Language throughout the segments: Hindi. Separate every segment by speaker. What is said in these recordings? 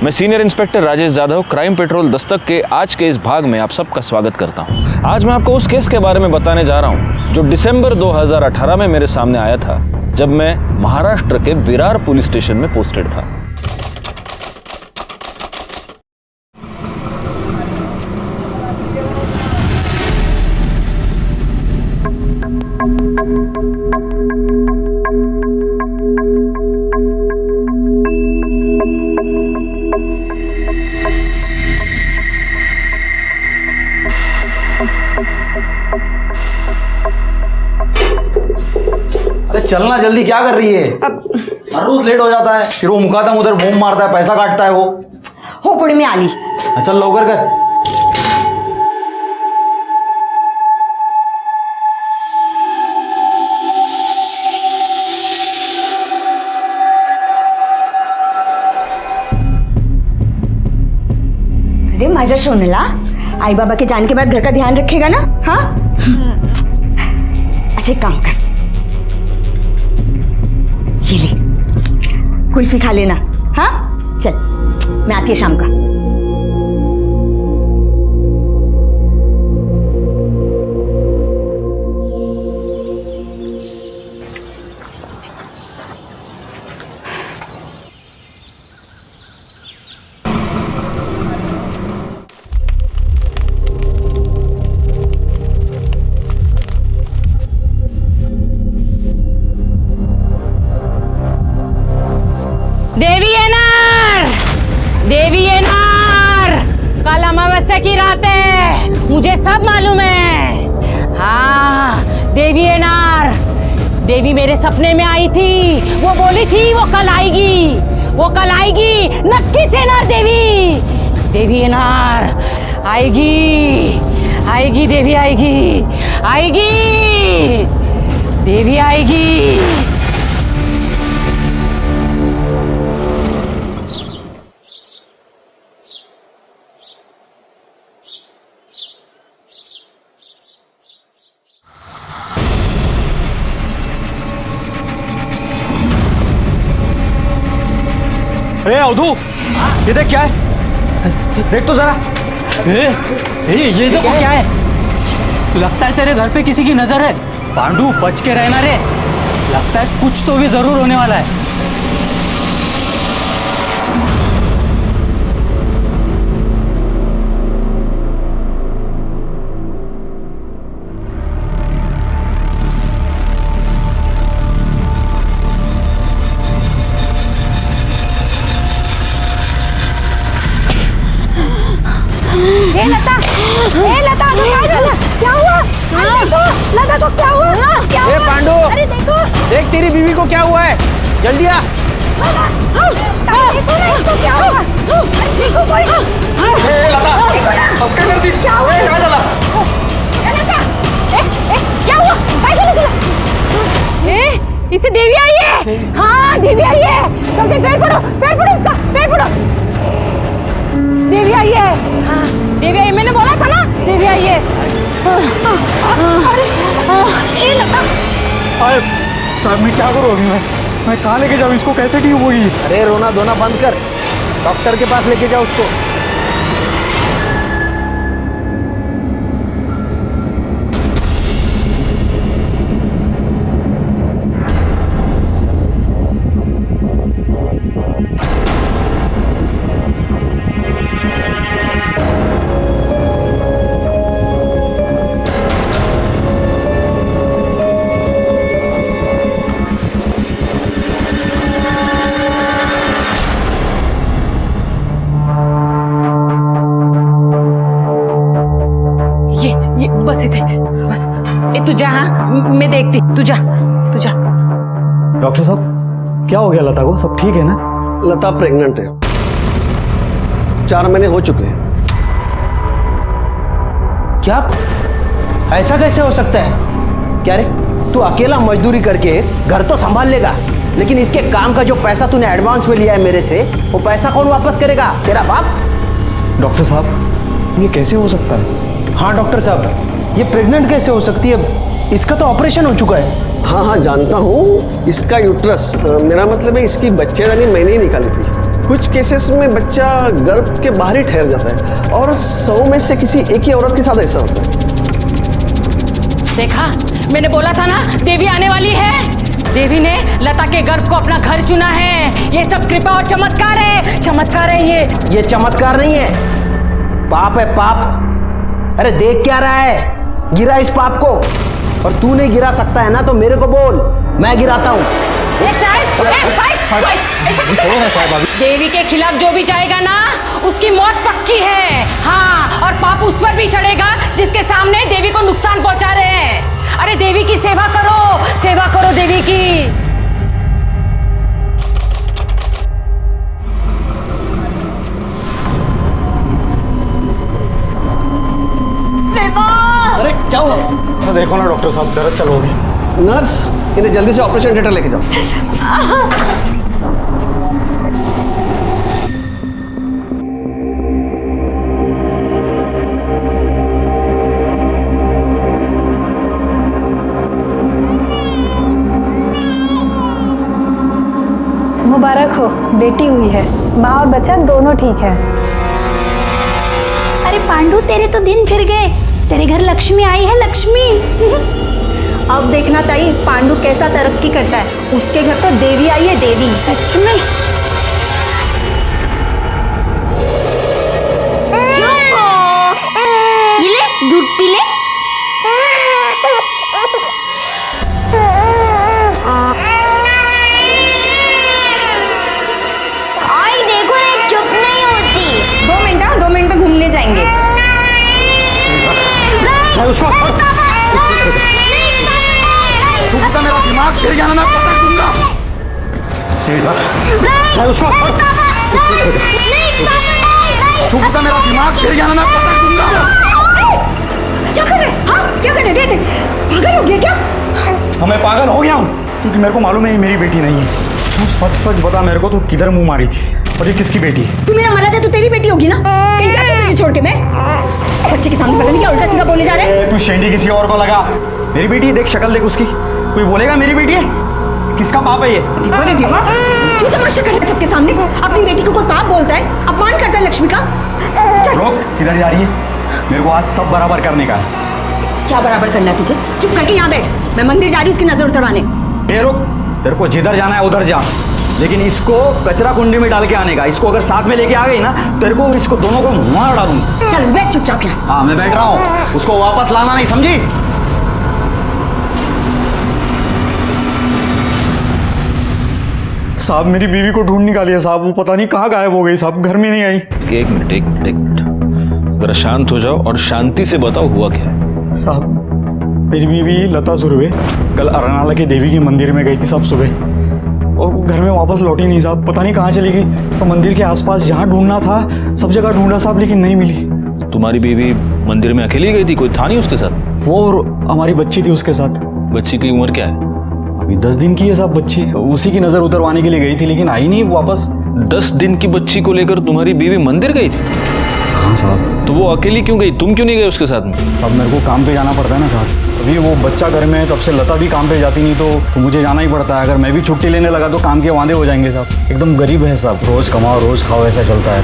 Speaker 1: मैं senior inspector Rajesh Yadav crime petrol Dastak के आज के इस भाग में आप सबका स्वागत करता हूं। आज मैं आपको उस केस के बारे में बताने जा रहा हूं जो दिसंबर 2018 में मेरे सामने आया था, जब मैं महाराष्ट्र के विरार पुलिस स्टेशन में पोस्टेड था।
Speaker 2: चलना जल्दी, क्या कर रही है? हर रोज लेट हो जाता है, फिर वो मुकादम उधर बूम मारता है, पैसा काटता है वो।
Speaker 3: हो पुढे मी आली।
Speaker 2: चल लवकर कर।
Speaker 3: अरे माझ्या सोनला, आई बाबा के जाने के बाद घर का ध्यान रखेगा ना? हाँ अच्छा एक काम कर, ये ले कुल्फी खा लेना। हाँ चल, मैं आती है शाम का।
Speaker 4: देवी येणार, कल अमावस्या की रात है, मुझे सब मालूम है। हाँ देवी येणार, देवी मेरे सपने में आई थी, वो बोली थी वो कल आएगी, वो कल आएगी, नक्कीच येणार देवी। देवी येणार, आएगी आएगी, देवी आएगी आएगी, देवी आएगी।
Speaker 2: अरे अवधू, ये देख क्या है, देख तो जरा। ये देखो क्या है।
Speaker 5: लगता है तेरे घर पे किसी की नजर है। पांडू बच के रहना रे, लगता है कुछ तो भी जरूर होने वाला है।
Speaker 3: लता को क्या झालं? क्या हुआ? अरे देखो, लता को क्या हुआ? क्या हुआ?
Speaker 6: पांडू,
Speaker 3: अरे देखो,
Speaker 6: देख तेरी बीवी को क्या हुआ है, जल्दी आ।
Speaker 3: देखो ना इसको क्या हुआ? देखो कोई।
Speaker 2: क्या करतीस?
Speaker 3: क्या हुआ?
Speaker 2: काय झालं?
Speaker 4: लता, क्या हुआ? काय झालं तुला? इसे देवी आई है। हाँ देवी आई है, सबके पैर पड़ो इसका, पैर पड़ो। देवी आई है। हाँ देवी आई, मैंने बोला था ना, देवी आई है।
Speaker 3: अरे लता,
Speaker 2: साहब मैं क्या करूँ अभी? मैं कहाँ लेके जाऊँ इसको, कैसे ठीक होगी?
Speaker 6: अरे रोना धोना बंद कर, डॉक्टर के पास लेके जाओ उसको।
Speaker 4: बस इथे बस। तू जा, हाँ मैं देखती, तू जा।
Speaker 2: डॉक्टर साहब क्या हो गया लता को, सब ठीक है ना?
Speaker 7: लता प्रेग्नेंट है, 4 महीने हो चुके हैं।
Speaker 6: क्या? ऐसा कैसे हो सकता है? क्या रे, तू अकेला मजदूरी करके घर तो संभाल लेगा, लेकिन इसके काम का जो पैसा तूने एडवांस में लिया है मेरे से, वो पैसा कौन वापस करेगा? तेरा बाप?
Speaker 2: डॉक्टर साहब ये कैसे हो सकता है?
Speaker 6: हाँ डॉक्टर साहब, ये प्रेग्नेंट कैसे हो सकती है? इसका तो ऑपरेशन हो चुका है।
Speaker 7: हाँ हाँ जानता हूँ, इसका यूट्रस, मेरा मतलब है इसकी बच्चेदानी मैंने ही निकाली थी। कुछ केसेस में बच्चा गर्भ के बाहर ही ठहर जाता है और 100 में से किसी एक ही औरत के साथ ऐसा होता है।
Speaker 4: देखा, मैंने बोला था ना देवी आने वाली है। देवी ने लता के गर्भ को अपना घर चुना है। ये सब कृपा और चमत्कार है, चमत्कार है ये
Speaker 6: चमत्कार नहीं है, पाप है पाप। अरे देख क्या रहा है, गिरा इस पाप को। और तू नहीं गिरा सकता है ना तो मेरे को बोल, मैं गिराता हूँ।
Speaker 4: देवी के खिलाफ जो भी जाएगा ना उसकी मौत पक्की है। हाँ, और पाप उस पर भी चढ़ेगा जिसके सामने देवी को नुकसान पहुंचा रहे हैं। अरे देवी की सेवा करो देवी की।
Speaker 7: अरे क्या हुआ?
Speaker 2: देखो ना डॉक्टर साहब, दर्द चालू हो गई।
Speaker 7: नर्स, इन्हें जल्दी से ऑपरेशन थिएटर लेके जाओ।
Speaker 8: मुबारक हो, बेटी हुई है। माँ और बच्चा दोनों ठीक है।
Speaker 3: अरे पांडु, तेरे तो दिन फिर गए। तेरे घर लक्ष्मी आई है, लक्ष्मी।
Speaker 8: अब देखना ताई, पांडु कैसा तरक्की करता है। उसके घर तो देवी आई है, देवी।
Speaker 3: सच में? ये ले, दूध पी ले। आई देखो ना, चुप नहीं होती।
Speaker 8: 2 मिनट में घूमने जाएंगे।
Speaker 2: चुपता मेरा दिमाग फिर जाना, मैं पटक दूंगा। चुपता मेरा दिमाग फिर जाना, मैं पटक दूंगा।
Speaker 8: क्या कर रहे? हाँ, क्या कर रहे? दे पागल हो गया क्या?
Speaker 2: हाँ, मैं पागल हो गया हूँ क्योंकि मेरे को मालूम है ये मेरी बेटी नहीं है। तू सच सच बता मेरे को, तू किधर मुंह मारी थी और ये किसकी बेटी है?
Speaker 8: तू मेरा मरद है तो तेरी बेटी होगी ना। कहीं जाती तुझे छोड़ के मैं? बच्चे के सामने पता नहीं क्या उल्टा सीधा बोले जा रहे हैं।
Speaker 2: तू शेंडी किसी और को लगा। मेरी बेटी देख, शक्ल देख उसकी। कोई बोलेगा मेरी बेटी है? किसका पाप है ये?
Speaker 8: क्यों तमाशा कर रहे हैं सबके सामने? अपनी बेटी को कोई पाप बोलता है, अपमान करता है लक्ष्मी का।
Speaker 2: रोक, किधर जा रही है? मेरे को आज सब बराबर करने का है।
Speaker 8: क्या बराबर करना है तुझे? चुप करके यहाँ बैठ, मैं मंदिर जा रही हूँ उसकी नजर उतरवाने।
Speaker 2: रुक, तेरे को जिधर जाना है उधर जा, लेकिन इसको कचरा कुंडी में डाल के आने का। इसको अगर साथ में लेके आ गई ना, तेरे को इसको दोनों को मार डालूंगा।
Speaker 8: चल बैठ चुपचाप यहाँ।
Speaker 2: हाँ, मैं बैठ रहा हूँ। उसको वापस लाना नहीं, समझी? साहब, मेरी बीवी को ढूंढ निकालिए साहब। वो पता नहीं कहाँ गायब हो गई साहब, घर में नहीं आई।
Speaker 1: एक मिनट, जरा शांत हो जाओ और शांति से बताओ हुआ क्या है।
Speaker 2: साहब, मेरी बीवी लता सुरवे कल अरनाला के देवी के मंदिर में गई थी साहब सुबह, और घर में वापस लौटी नहीं साहब। पता नहीं कहाँ चली गई। तो मंदिर के आसपास जहाँ ढूंढना था सब जगह ढूंढा साहब, लेकिन नहीं मिली।
Speaker 1: तुम्हारी बीवी मंदिर में अकेली गई थी? कोई था नहीं उसके साथ?
Speaker 2: वो और हमारी बच्ची थी उसके साथ।
Speaker 1: बच्ची की उम्र क्या है?
Speaker 2: अभी 10 दिन की है साहब बच्ची। उसी की नजर उतरवाने के लिए गई थी, लेकिन आई नहीं वापस।
Speaker 1: 10 दिन की बच्ची को लेकर तुम्हारी बीवी मंदिर गई थी?
Speaker 2: हाँ साहब।
Speaker 1: तो वो अकेली क्यों गई? तुम क्यों नहीं गए उसके साथ में?
Speaker 2: साहब, मेरे को काम पे जाना पड़ता है ना साहब। अभी वो बच्चा घर में है, तब से लता भी काम पे जाती नहीं, तो मुझे जाना ही पड़ता है। अगर मैं भी छुट्टी लेने लगा तो काम के वादे हो जाएंगे साहब। एकदम गरीब है साहब, रोज कमाओ रोज खाओ, ऐसा चलता है।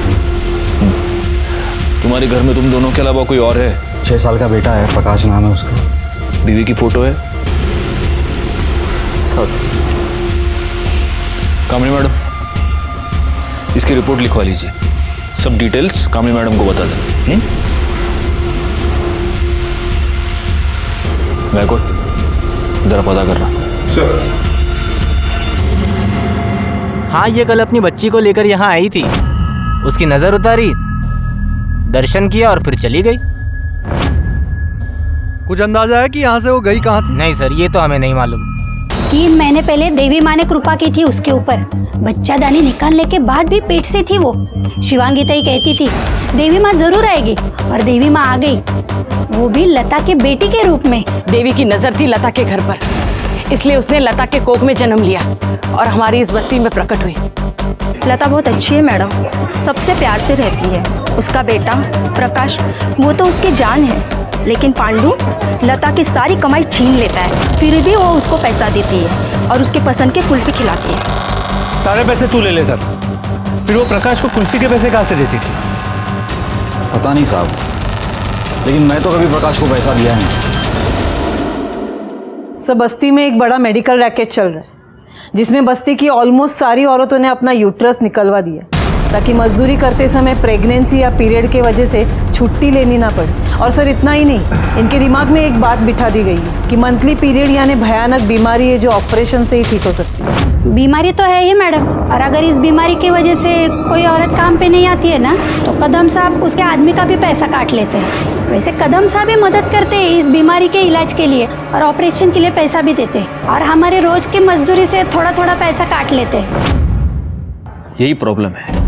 Speaker 1: तुम्हारे घर में तुम दोनों के अलावा कोई और है?
Speaker 2: 6 साल का बेटा है, प्रकाश नाम है उसका।
Speaker 1: बीवी की फोटो है? कामनी मैडम, इसकी रिपोर्ट लिखवा लीजिए। सब डिटेल्स कामनी मैडम को बता दें। गायकवाड़, जरा पता कर रहा।
Speaker 9: सर। हाँ, ये कल अपनी बच्ची को लेकर यहाँ आई थी। उसकी नजर उतारी, दर्शन किया और फिर चली गई।
Speaker 2: कुछ अंदाजा है कि यहाँ से वो गई कहाँ थी?
Speaker 9: नहीं सर, ये तो हमें नहीं मालूम।
Speaker 3: 3 महीने पहले देवी माँ ने कृपा की थी उसके ऊपर। बच्चा दानी निकालने के बाद भी पेट से थी वो। शिवांगी तई कहती थी देवी माँ जरूर आएगी, और देवी माँ आ गई, वो भी लता के बेटी के रूप में।
Speaker 4: देवी की नजर थी लता के घर पर, इसलिए उसने लता के कोख में जन्म लिया और हमारी इस बस्ती में प्रकट हुई।
Speaker 8: लता बहुत अच्छी है मैडम, सबसे प्यार से रहती है। उसका बेटा प्रकाश, वो तो उसकी जान है, लेकिन पांडु लता की सारी कमाई छीन लेता है, फिर भी वो उसको पैसा देती है और उसके पसंद के कुल्फी खिलाती है।
Speaker 2: सारे पैसे तू ले ले सर,
Speaker 5: फिर वो प्रकाश को कुल्फी के पैसे कहाँ से देती थी?
Speaker 2: पता नहीं साहब, लेकिन मैं तो कभी प्रकाश को पैसा दिया नहीं।
Speaker 10: सब बस्ती में एक बड़ा मेडिकल रैकेट चल रहा है जिसमें बस्ती की ऑलमोस्ट सारी औरतों ने अपना यूट्रस निकलवा दिया ताकि मजदूरी करते समय प्रेगनेंसी या पीरियड के वजह से छुट्टी लेनी ना पड़े। और सर इतना ही नहीं, इनके दिमाग में एक बात बिठा दी गई है कि मंथली पीरियड यानी भयानक बीमारी है जो ऑपरेशन से ही ठीक हो सकती है।
Speaker 3: बीमारी तो है ही मैडम, और अगर इस बीमारी की वजह से कोई औरत काम पे नहीं आती है ना तो कदम साहब उसके आदमी का भी पैसा काट लेते हैं। वैसे कदम साहब भी मदद करते हैं इस बीमारी के इलाज के लिए और ऑपरेशन के लिए पैसा भी देते हैं और हमारे रोज की मजदूरी से थोड़ा थोड़ा पैसा काट लेते हैं।
Speaker 1: यही प्रॉब्लम है,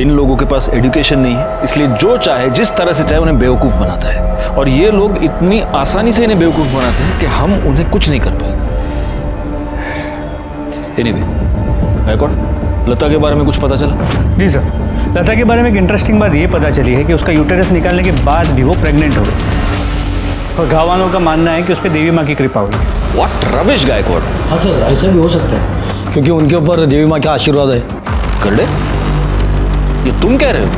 Speaker 1: इन लोगों के पास एजुकेशन नहीं है, इसलिए जो चाहे जिस तरह से चाहे उन्हें बेवकूफ़ बनाता है और ये लोग इतनी आसानी से इन्हें बेवकूफ़ बनाते हैं कि हम उन्हें कुछ नहीं कर पाएंगे। एनीवे, गायकवाड़, लता के बारे में कुछ पता चला?
Speaker 5: जी सर, लता के बारे में एक इंटरेस्टिंग बात ये पता चली है कि उसका यूटेरस निकालने के बाद भी वो प्रेग्नेंट हो गई और गाँव वालों का मानना है कि उस पर देवी माँ की कृपा हुई।
Speaker 1: What rubbish Gaikwad.
Speaker 6: हाँ सर, ऐसा भी हो सकता है क्योंकि उनके ऊपर देवी माँ का आशीर्वाद है।
Speaker 1: करड़े, ये तुम कह रहे हो?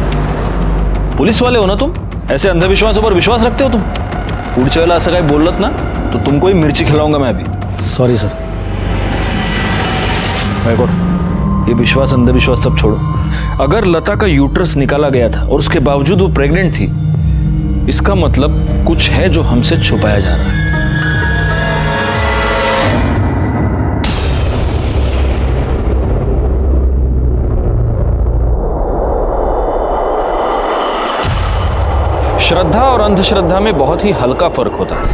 Speaker 1: पुलिस वाले हो ना तुम? ऐसे अंधविश्वासों पर विश्वास रखते हो तुम? पुढच्या वेळेला असं काही बोललत ना तो तुमको ही मिर्ची खिलाऊंगा मैं अभी।
Speaker 6: Sorry sir.
Speaker 1: ये विश्वास अंधविश्वास सब छोड़ो। अगर लता का यूट्रस निकाला गया था और उसके बावजूद वो प्रेग्नेंट थी, इसका मतलब कुछ है जो हमसे छुपाया जा रहा है। श्रद्धा और अंधश्रद्धा में बहुत ही हल्का फर्क होता है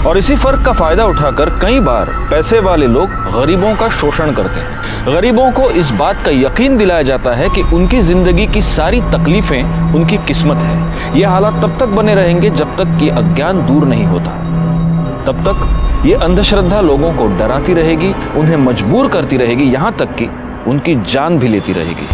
Speaker 1: और इसी फर्क का फायदा उठाकर कई बार पैसे वाले लोग गरीबों का शोषण करते हैं। गरीबों को इस बात का यकीन दिलाया जाता है कि उनकी जिंदगी की सारी तकलीफें उनकी किस्मत है। ये हालात तब तक बने रहेंगे जब तक कि अज्ञान दूर नहीं होता। तब तक ये अंधश्रद्धा लोगों को डराती रहेगी, उन्हें मजबूर करती रहेगी, यहां तक कि उनकी जान भी लेती रहेगी।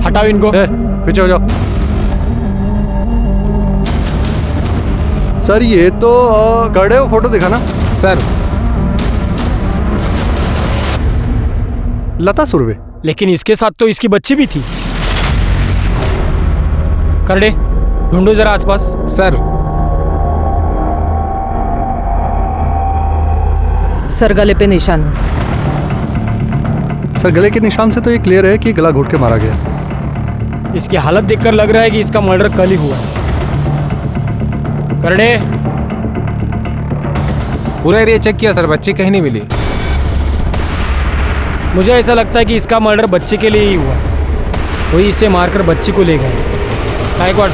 Speaker 5: हटाओ इनको, पीछे हो जाओ।
Speaker 7: सर ये तो गड़े हो, फोटो दिखाना।
Speaker 5: सर,
Speaker 7: लता सुरवे।
Speaker 5: लेकिन इसके साथ तो इसकी बच्ची भी थी। करड़े, ढूंढो जरा आसपास। सर।
Speaker 10: सर गले पे निशान है।
Speaker 7: सर गले के निशान से तो ये क्लियर है कि गला घोट के मारा गया।
Speaker 5: इसकी हालत देखकर लग रहा है कि इसका मर्डर कल ही हुआ है। करड़े,
Speaker 11: पूरा एरिया चेक किया सर, बच्ची कहीं नहीं मिली।
Speaker 5: मुझे ऐसा लगता है कि इसका मर्डर बच्चे के लिए ही हुआ। वही इसे मारकर बच्ची को ले गए। गायकवाड़,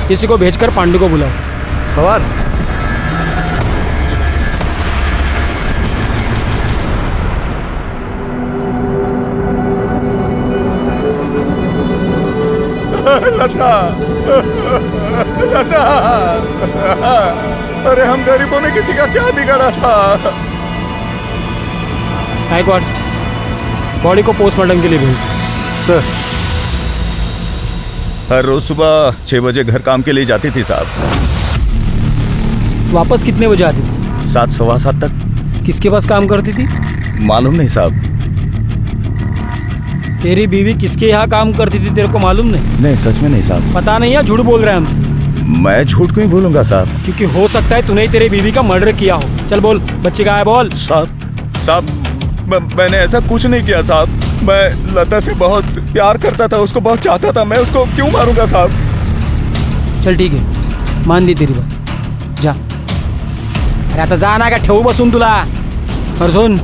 Speaker 5: किसी को भेजकर पांडु को बुलाओ।
Speaker 7: पवार,
Speaker 11: लता, लता, अरे हम गरीबों ने किसी का क्या बिगाड़ा था?
Speaker 5: गायकवाड़, बॉडी को पोस्टमार्टम के लिए भेज दो।
Speaker 7: सर।
Speaker 11: हर रोज सुबह 6 बजे घर काम के लिए जाती थी साहब।
Speaker 5: वापस कितने बजे आती थी?
Speaker 11: 7, सवा 7 तक।
Speaker 5: किसके पास काम करती थी?
Speaker 11: मालूम नहीं साहब।
Speaker 5: तेरी बीवी किसके यहाँ काम करती थी तेरे को मालूम नहीं?
Speaker 11: नहीं, सच में नहीं साहब।
Speaker 5: पता नहीं है, झूठ बोल रहा है हमसे।
Speaker 11: मैं झूठ क्यों बोलूंगा साहब?
Speaker 5: क्योंकि हो सकता है तूने ही तेरी बीवी का मर्डर किया हो। चल बोल, बच्ची कहाँ है बोल।
Speaker 11: साहब, मैंने ऐसा कुछ नहीं किया साहब। मैं लता से बहुत प्यार करता था, उसको बहुत चाहता था। मैं उसको क्यों मारूंगा साहब?
Speaker 5: चल ठीक है, मान ली तेरी बात, जा। अरे आता जा ना, का ठेवू बसून तुला। और सुन,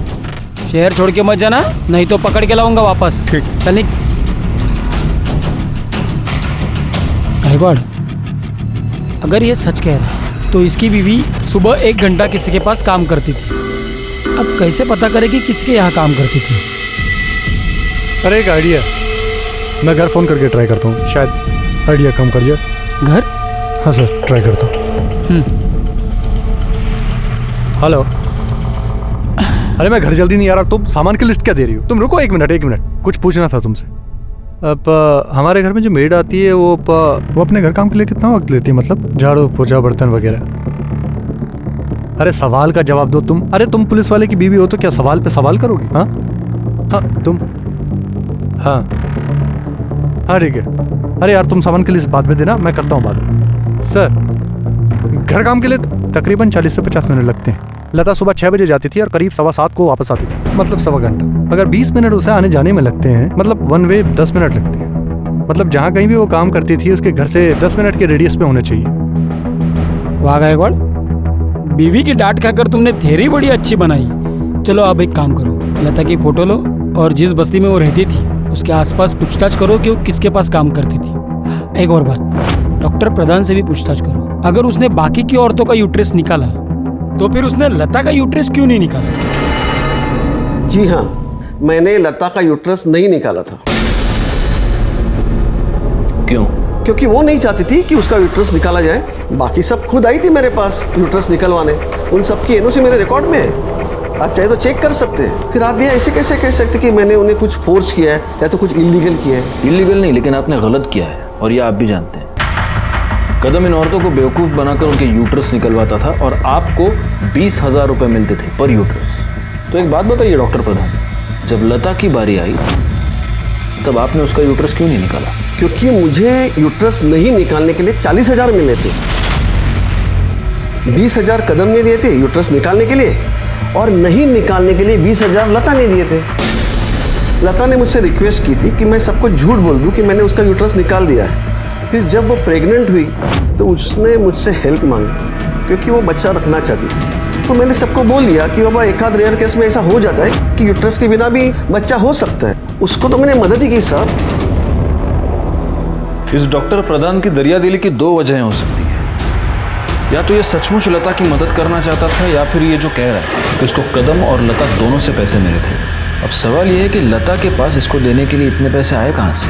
Speaker 5: शहर छोड़ के मत जाना, नहीं तो पकड़ के लाऊंगा वापस।
Speaker 11: ठीक।
Speaker 5: चल निक। गायकवाड़, अगर ये सच कह रहा है तो इसकी बीवी सुबह 1 घंटा किसी के पास काम करती थी। अब कैसे पता करे कि किसके यहाँ काम करती थी?
Speaker 7: सर एक आइडिया, मैं घर फोन करके ट्राई करता हूँ, शायद आइडिया कम कर जाए।
Speaker 5: घर?
Speaker 7: हाँ सर, ट्राई करता हूँ। हेलो,
Speaker 12: अरे मैं घर जल्दी नहीं आ रहा, तुम सामान की लिस्ट क्या दे रही हो? तुम रुको एक मिनट, कुछ पूछना था तुमसे। अब हमारे घर में जो मेड आती है वो अपने घर काम के लिए कितना वक्त लेती है? मतलब झाड़ू पोछा बर्तन वगैरह। अरे सवाल का जवाब दो तुम। अरे तुम पुलिस वाले की बीवी हो तो क्या सवाल पे सवाल करोगी? हाँ हाँ तुम हाँ ठीक है। अरे यार तुम सामान की लिस्ट बाद में देना, मैं करता हूँ बाद में। सर घर काम के लिए तकरीबन 40 से 50 मिनट लगते हैं। लता सुबह 6 बजे जाती थी और करीब 7:15 को वापस आती थी, मतलब सवा घंटा। अगर 20 मिनट उसे आने जाने में लगते हैं, मतलब वन वे 10 मिनट लगते हैं। मतलब जहाँ कहीं भी वो काम करती थी उसके घर से 10 मिनट के रेडियस पे होने चाहिए।
Speaker 5: वाह गायकवाड़, बीवी की डांट खाकर तुमने थ्योरी बड़ी अच्छी बनाई। चलो आप एक काम करो, लता की फोटो लो और जिस बस्ती में वो रहती थी उसके आसपास पूछताछ करो कि वो किसके पास काम करती थी। एक और बात, डॉक्टर प्रधान से भी पूछताछ करो। अगर उसने बाकी की औरतों का यूट्रस निकाला तो फिर उसने लता का यूट्रस क्यों नहीं निकाला?
Speaker 7: जी हाँ, मैंने लता का यूट्रस नहीं निकाला था।
Speaker 1: क्यों?
Speaker 7: क्योंकि वो नहीं चाहती थी कि उसका यूट्रस निकाला जाए। बाकी सब खुद आई थी मेरे पास यूट्रस निकलवाने। उन सब की एनओसी मेरे रिकॉर्ड में है, आप चाहे तो चेक कर सकते हैं। फिर आप ये ऐसे कैसे कह सकते कि मैंने उन्हें कुछ फोर्स किया है या तो कुछ इलीगल किया है?
Speaker 1: इलीगल नहीं, लेकिन आपने गलत किया है और ये आप भी जानते हैं। कदम इन औरतों को बेवकूफ़ बनाकर उनके यूट्रस निकलवाता था और आपको 20,000 रुपये मिलते थे पर यूट्रस। तो एक बात बताइए डॉक्टर प्रधान, जब लता की बारी आई तब आपने उसका यूट्रस क्यों नहीं निकाला?
Speaker 7: क्योंकि मुझे यूट्रस नहीं निकालने के लिए 40,000 मिले थे। 20,000 कदम ने दिए थे यूट्रस निकालने के लिए और नहीं निकालने के लिए 20,000 लता ने दिए थे। लता ने मुझसे रिक्वेस्ट की थी कि मैं सबको झूठ बोल दूं कि मैंने उसका यूट्रस निकाल दिया है। फिर जब वो प्रेग्नेंट हुई तो उसने मुझसे हेल्प मांगी क्योंकि वो बच्चा रखना चाहती थी। तो मैंने सबको बोल दिया कि बाबा एक आध रेयर केस में ऐसा हो जाता है कि यूट्रस के बिना भी बच्चा हो सकता है। उसको तो मैंने मदद ही की साहब।
Speaker 1: इस डॉक्टर प्रधान की दरियादिली की दो वजहें हो सकती है। या तो ये सचमुच लता की मदद करना चाहता था या फिर ये जो कह रहा है कि उसको कदम और लता दोनों से पैसे मिले थे। अब सवाल ये है कि लता के पास इसको देने के लिए इतने पैसे आए कहाँ से?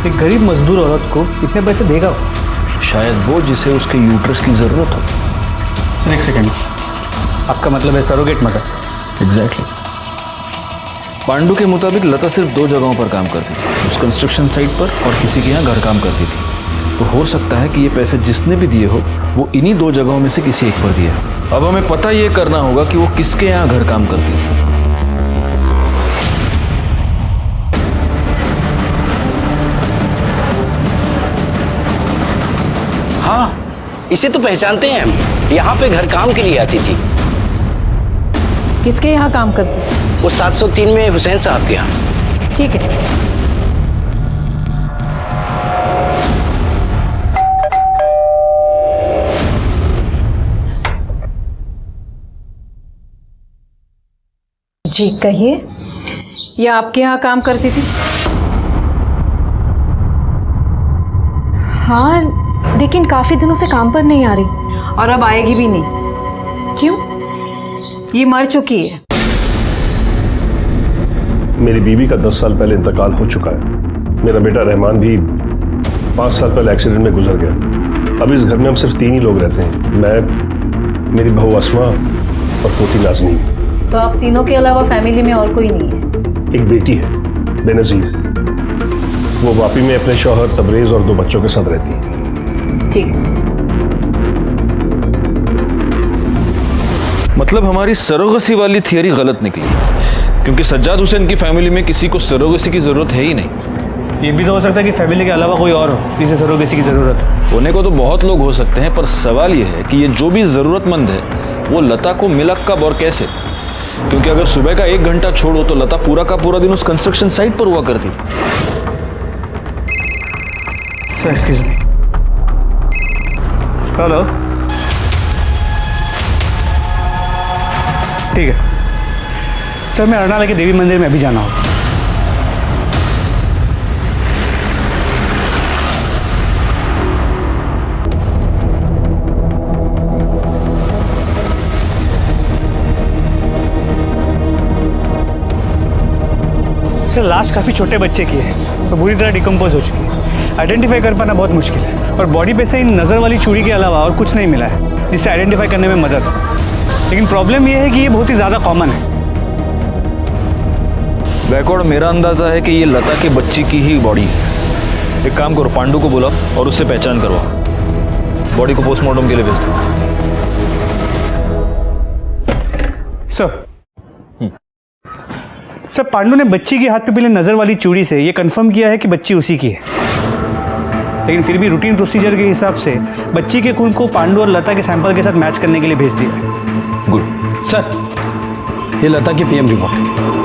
Speaker 2: एक गरीब मजदूर औरत को इतने पैसे देगा वो?
Speaker 1: शायद वो जिसे उसके यूट्रस की ज़रूरत हो।
Speaker 2: एक सेकेंड, आपका मतलब है सरोगेट मदर?
Speaker 1: एग्जैक्टली। पांडु के मुताबिक लता सिर्फ 2 जगहों पर काम करती थी, उस कंस्ट्रक्शन साइट पर और किसी के यहाँ घर काम करती थी। तो हो सकता है कि ये पैसे जिसने भी दिए हो वो इन्हीं 2 जगहों में से किसी एक पर दिए। अब हमें पता ये करना होगा कि वो किसके यहाँ घर काम करती थी।
Speaker 13: हाँ, इसे तो पहचानते हैं हम। यहाँ पे घर काम के लिए आती थी।
Speaker 10: किसके यहाँ काम करती थी?
Speaker 13: वो 703 में हुसैन साहब के यहाँ।
Speaker 10: ठीक है। जी कहिए, ये आपके यहाँ काम करती थी?
Speaker 8: हाँ, लेकिन काफ़ी दिनों से काम पर नहीं आ रही।
Speaker 10: और अब आएगी भी नहीं। क्यों? ये मर चुकी है।
Speaker 14: मेरी बीवी का 10 साल पहले इंतकाल हो चुका है। मेरा बेटा रहमान भी 5 साल पहले एक्सीडेंट में गुजर गया। अब इस घर में हम सिर्फ 3 ही लोग रहते हैं, मैं, मेरी बहू अस्मा और पोती नाज़नीन।
Speaker 10: तो आप तीनों के अलावा फैमिली में और कोई नहीं है?
Speaker 14: एक बेटी है बेनज़ीर, वो वापी में अपने शौहर तबरेज़ और 2 बच्चों के साथ रहती है।
Speaker 10: ठीक।
Speaker 1: मतलब हमारी सरोगसी वाली थियरी गलत निकली, क्योंकि सज्जाद हुसैन की फैमिली में किसी को सरोगसी की जरूरत है ही नहीं।
Speaker 2: ये भी तो हो सकता है कि फैमिली के अलावा कोई और हो जिसे सरोगेसी की जरूरत है।
Speaker 1: होने को तो बहुत लोग हो सकते हैं, पर सवाल ये है कि ये जो भी जरूरतमंद है वो लता को मिला कब और कैसे? क्योंकि अगर सुबह का 1 घंटा छोड़ो तो लता पूरा का पूरा दिन उस कंस्ट्रक्शन साइट पर हुआ करती थी।
Speaker 2: Excuse me. हेलो, ठीक है सर, मैं अरनाला के देवी मंदिर में अभी जाना होगा। सर लाश काफ़ी छोटे बच्चे की है तो बुरी तरह डिकम्पोज हो चुकी है। आइडेंटिफाई कर पाना बहुत मुश्किल है और बॉडी पे से इन नज़र वाली चूड़ी के अलावा और कुछ नहीं मिला है जिससे आइडेंटिफाई करने में मदद हो। लेकिन प्रॉब्लम ये है कि ये बहुत ही ज़्यादा कॉमन है।
Speaker 1: गायकवाड़, मेरा अंदाजा है कि ये लता की बच्ची की ही बॉडी है। एक काम करो, पांडू को बुलाओ और उससे पहचान करवाओ। बॉडी को पोस्टमार्टम के लिए भेज दो।
Speaker 15: सर पांडू ने बच्ची के हाथ पे पहले नजर वाली चूड़ी से ये कंफर्म किया है कि बच्ची उसी की है, लेकिन फिर भी रूटीन प्रोसीजर के हिसाब से बच्ची के खून को पांडू और लता के सैंपल के साथ मैच करने के लिए भेज दिया।
Speaker 1: गुड
Speaker 6: सर, ये लता की पीएम रिपोर्ट है।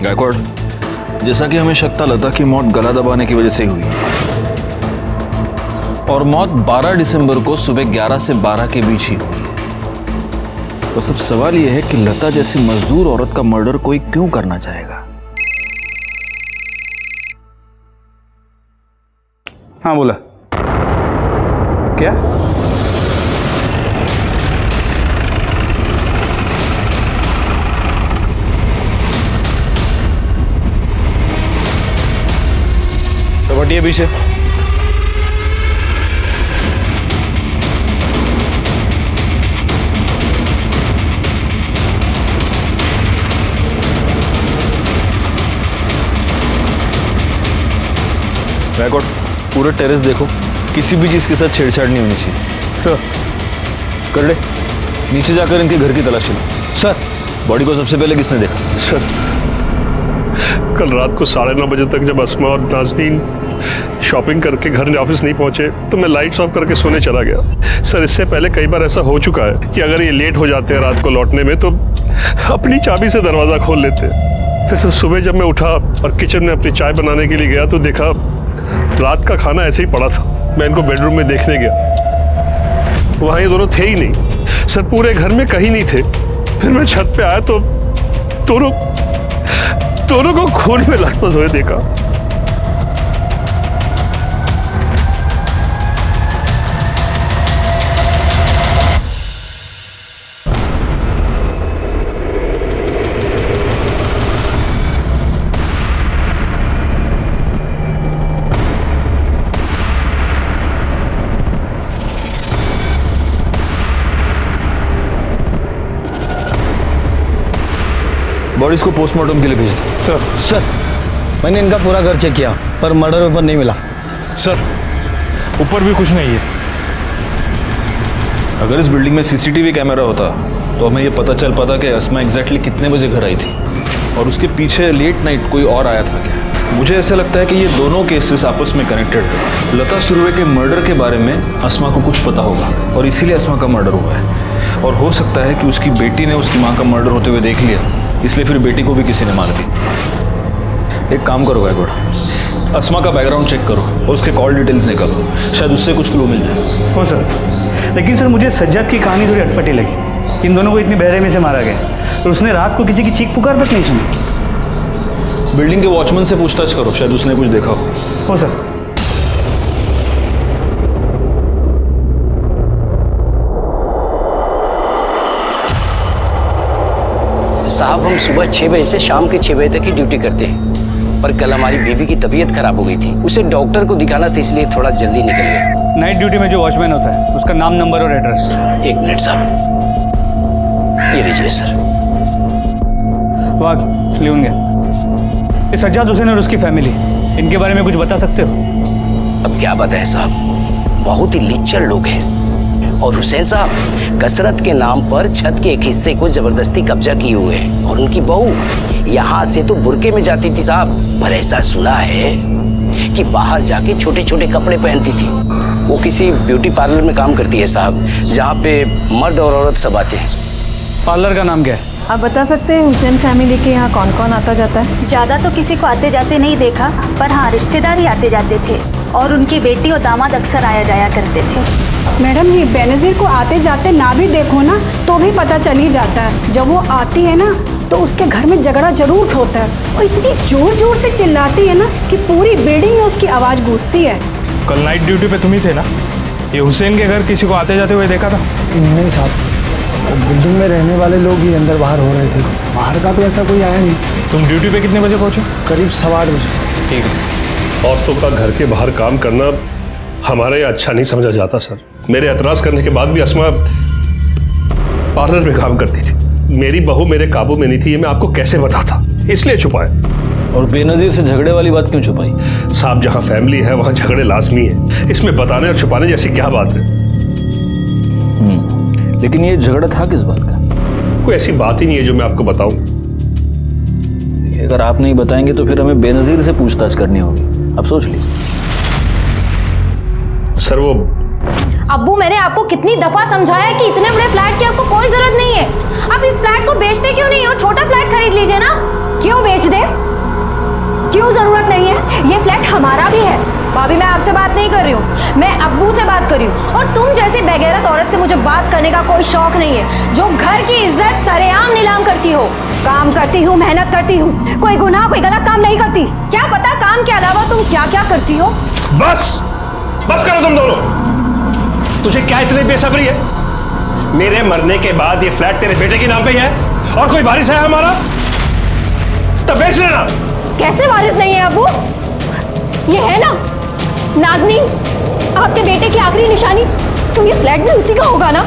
Speaker 1: गायकवाड़, जैसा कि हमें शक था, लता की मौत गला दबाने की वजह से हुई और मौत 12 दिसंबर को सुबह 11 से 12 के बीच ही हुई। तो सब सवाल यह है कि लता जैसी मजदूर औरत का मर्डर कोई क्यों करना चाहेगा?
Speaker 15: हाँ बोला क्या?
Speaker 1: तो हटिए पीछे। गायकवाड़, पूरे टेरेस देखो, किसी भी चीज के साथ छेड़छाड़ नहीं होनी चाहिए।
Speaker 15: सर
Speaker 1: कर ले, नीचे जाकर इनके घर की तलाशी लो।
Speaker 14: सर,
Speaker 1: बॉडी को सबसे पहले किसने देखा?
Speaker 14: सर, कल रात को 9:30 बजे तक जब अस्मा और नाज़नीन शॉपिंग करके घर ऑफिस नहीं पहुंचे तो मैं लाइट्स ऑफ करके सोने चला गया। सर, इससे पहले कई बार ऐसा हो चुका है कि अगर ये लेट हो जाते हैं रात को लौटने में तो अपनी चाबी से दरवाज़ा खोल लेते हैं। फिर सर सुबह जब मैं उठा और किचन में अपनी चाय बनाने के लिए गया तो देखा रात का खाना ऐसे ही पड़ा था। मैं इनको बेडरूम में देखने गया, वहाँ ये दोनों थे ही नहीं। सर, पूरे घर में कहीं नहीं थे। फिर मैं छत पे आया तो दोनों को खून में लथपथ हुए देखा।
Speaker 1: बॉडीज को पोस्टमार्टम के लिए भेज दो।
Speaker 6: सर, मैंने इनका पूरा घर चेक किया पर मर्डर वेपन नहीं मिला।
Speaker 15: सर, ऊपर भी कुछ नहीं है।
Speaker 1: अगर इस बिल्डिंग में सीसीटीवी कैमरा होता तो हमें ये पता चल पाता कि अस्मा एग्जैक्टली कितने बजे घर आई थी और उसके पीछे लेट नाइट कोई और आया था क्या। मुझे ऐसा लगता है कि ये दोनों केसेस आपस में कनेक्टेड है। लता सुरवे के मर्डर के बारे में अस्मा को कुछ पता होगा और इसीलिए अस्मा का मर्डर हुआ है। और हो सकता है कि उसकी बेटी ने उसकी माँ का मर्डर होते हुए देख लिया, इसलिए फिर बेटी को भी किसी ने मार दी। एक काम करो गायकवाड़, अस्मा का बैकग्राउंड चेक करो और उसके कॉल डिटेल्स निकालो, शायद उससे कुछ क्लू मिल जाए।
Speaker 15: हो सर, लेकिन सर मुझे सज्जाद की कहानी थोड़ी अटपटी लगी। इन दोनों को इतनी बेरहमी से मारा गया और उसने रात को किसी की चीख पुकार तक नहीं सुनी।
Speaker 1: बिल्डिंग के वॉचमैन से पूछताछ करो, शायद उसने कुछ देखा हो
Speaker 15: सर।
Speaker 13: साहब, हम सुबह 6 बजे से शाम के 6 बजे तक ही ड्यूटी करते हैं, पर कल हमारी बीबी की तबीयत खराब हो गई थी। उसे डॉक्टर को दिखाना था, इसलिए थोड़ा जल्दी निकल गया।
Speaker 15: नाइट ड्यूटी में जो वॉचमैन होता है उसका नाम, नंबर और एड्रेस।
Speaker 13: 1 मिनट साहब, ये लीजिए सर।
Speaker 15: वाह, लियोन गया। ये सज्जाद हुसैन और उसकी फैमिली, इनके बारे में कुछ बता सकते हो?
Speaker 13: अब क्या बताएं साहब, बहुत ही लिच्चर लोग हैं। और हुसैन साहब कसरत के नाम पर छत के एक हिस्से को जबरदस्ती कब्जा किए हुए हैं। और उनकी बहू यहाँ से तो बुर्के में जाती थी साहब, पर ऐसा सुना है कि बाहर जाके छोटे छोटे कपड़े पहनती थी। वो किसी ब्यूटी पार्लर में काम करती है साहब, जहाँ पे मर्द और औरत सब आते हैं।
Speaker 15: पार्लर का नाम क्या है?
Speaker 10: आप बता सकते हैं हुसैन फैमिली के यहाँ कौन कौन आता जाता है?
Speaker 3: ज़्यादा तो किसी को आते जाते नहीं देखा, पर हाँ रिश्तेदार ही आते जाते थे और उनकी बेटी और दामाद अक्सर आया जाया करते थे।
Speaker 16: मैडम जी, बेनज़ीर को आते जाते ना भी देखो ना तो भी पता चल ही जाता है। जब वो आती है ना तो उसके घर में झगड़ा जरूर होता है। और इतनी जोर जोर से चिल्लाती है ना कि पूरी बिल्डिंग में उसकी आवाज़ गूंजती है।
Speaker 15: कल नाइट ड्यूटी पे तुम ही थे ना? ये हुसैन के घर किसी को आते जाते हुए देखा था?
Speaker 17: नहीं साहब, बिल्डिंग में रहने वाले लोग ही अंदर बाहर हो रहे थे, बाहर का तो ऐसा कोई आया नहीं।
Speaker 15: तुम ड्यूटी पे कितने बजे पहुंचे?
Speaker 17: करीब 8:15 बजे।
Speaker 15: ठीक है।
Speaker 14: औरतों का घर के बाहर काम करना हमारे अच्छा नहीं समझा जाता सर। मेरे एतराज़ करने के बाद भी अस्मा पार्लर में काम करती थी। मेरी बहू मेरे काबू में नहीं थी, ये मैं आपको कैसे बताता, इसलिए छुपाया।
Speaker 1: और बेनजीर से झगड़े वाली बात क्यों छुपाई?
Speaker 14: साहब, जहां फैमिली है वहां झगड़े लाजमी है, इसमें बताने और छुपाने जैसी क्या बात है?
Speaker 1: लेकिन ये झगड़ा था किस बात का?
Speaker 14: कोई ऐसी बात ही नहीं है जो मैं आपको बताऊं।
Speaker 1: अगर आप नहीं बताएंगे तो फिर हमें बेनजीर से पूछताछ करनी होगी। अब सोच लीजिए।
Speaker 14: सर वो
Speaker 8: अब्बू, मैंने आपको कितनी दफा समझाया कि इतने बड़े फ्लैट की आपको कोई जरूरत नहीं है। आप इस फ्लैट को बेचते क्यों नहीं और छोटा फ्लैट खरीद लीजिए ना। क्यों बेच दे? क्यों जरूरत नहीं है? ये फ्लैट हमारा भी है। भाभी, मैं आपसे बात नहीं कर रही हूँ, मैं अब्बू से बात कर रही हूँ। और तुम जैसी बेगैरत औरत से मुझे बात करने का कोई शौक नहीं है, जो घर की इज्जत सरेआम नीलाम करती हो। काम करती हूँ, मेहनत करती हूँ, कोई गुनाह कोई गलत काम नहीं करती। क्या पता काम के अलावा तुम क्या क्या करती हो।
Speaker 14: बस बस करो तुम दोनों। तुझे क्या इतनी बेसब्री है? मेरे मरने के बाद ये फ्लैट तेरे बेटे के नाम पे ही है और कोई वारिस है हमारा? तब बेच लेना।
Speaker 8: कैसे वारिस नहीं है अब्बू? ये है ना नाज़नीन, आपके बेटे की आखिरी निशानी, तो ये फ्लैट भी उसी का होगा ना।